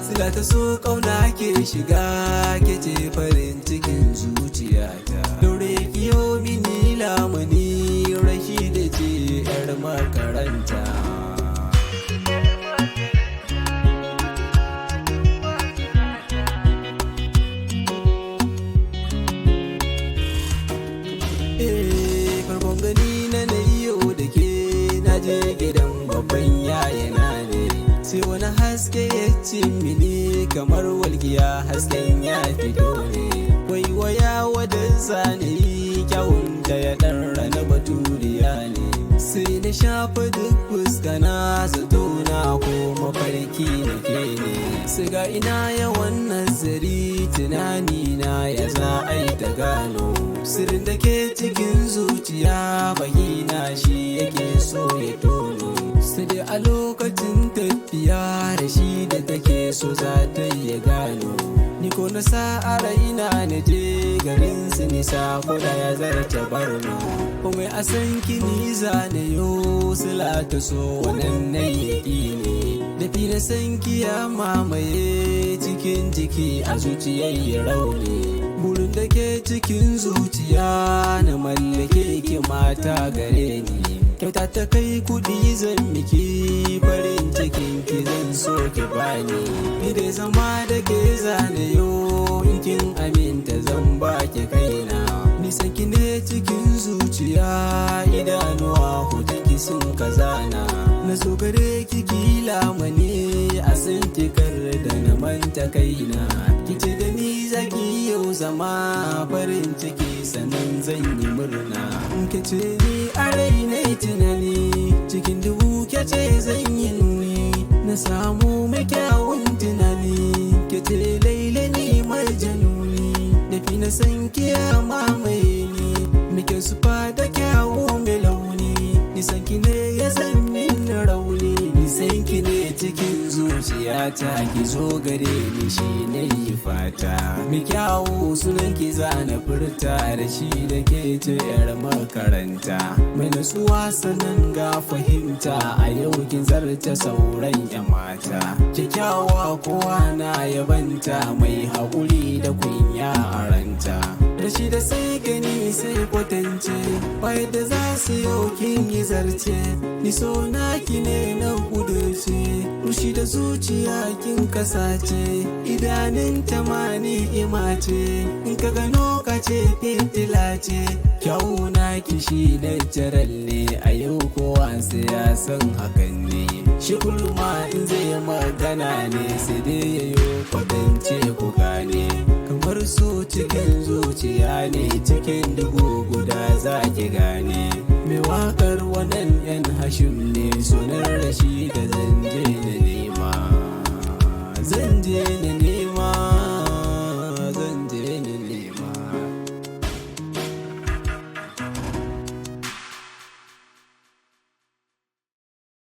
Sila ta so ƙauna ke shiga ke ce farin cikin zuciyata. Daure kiyo mini lamuni Rashida ce 'yar makaranta. Farkon gani na yau da ke na je gidan babban yayana ne. Sai wani haske ya ce mini kamar walgiya hasken ya fito ne. Waiwaya wadda zanayi kyawunta ya ɗan rana baturiya ne. Sai na shafa duk fuska na zato na ko mafarki na ke ne. Siga ina yawan nazari tunani na ya za a yi ta gano sirrin da ke cikin zuciya bahina shi yake so ya tono. Sai dai a lokacin tafiya da shi da take so za ta ya gano. Ni ko na sa a raina na je garin su nisa ko da ya zarta Borno. Kuma a san kini zane yo sila ta so wannan na yaki ne. Dafi na san kiya mamaye cikin jiki a zuciyar rauni. Burin da ke cikin zuciya na mallake ki mata gare ni. Kyauta ta kai kudi zan miki farin cikin ki zan so ki bani. Ni dai zama da ke zane yo in kin aminta zan baki kaina. Nisan ki ne cikin zuciya idanuwa hudu ki sun kazana. Na so gare ki kila mani a san kar da na manta kaina. Kice da ni zaki yau zama farin ciki sannan zan yi murna. Kice ni a raina tunani cikin dubu kece zan yi nuni. Na samu mai kyawun tunani kece laila ni marjanuni. Dafi na san kiya mamaye ni muke sufa da kyawu mai launi. Nisan ki ne ya san min rauni. Nisan ki ne cikin zuciyata ki zo gare ni shi ne yi fata. Mai kyawu sunan ki zana furta da shi da ke ce 'yar makaranta. Mai nasuwa sanan ga fahimta a yau kin zarta sauran 'yan mata. Kyakkyawa kowa na yabanta mai haƙuri da kunya a ranta. Rashi da sai gani sai kwatance bai da za su yau kin yi zarce. Ni so naki ne na kudurce rushi da zuciya kin kasace. Idanun tamani imace in ka gano ka ce fitila ce. Kyau naki shi da jaralle a yau kowa sai ya san hakan ne. Shi kulma in zai magana ne sai dai yayo kwatance ku gane. Kamar so cikin zuciya ne cikin dubu guda za ki gane. Mai wakar wannan 'yan hashim ne sunan Rashida zanje na nema. Zanje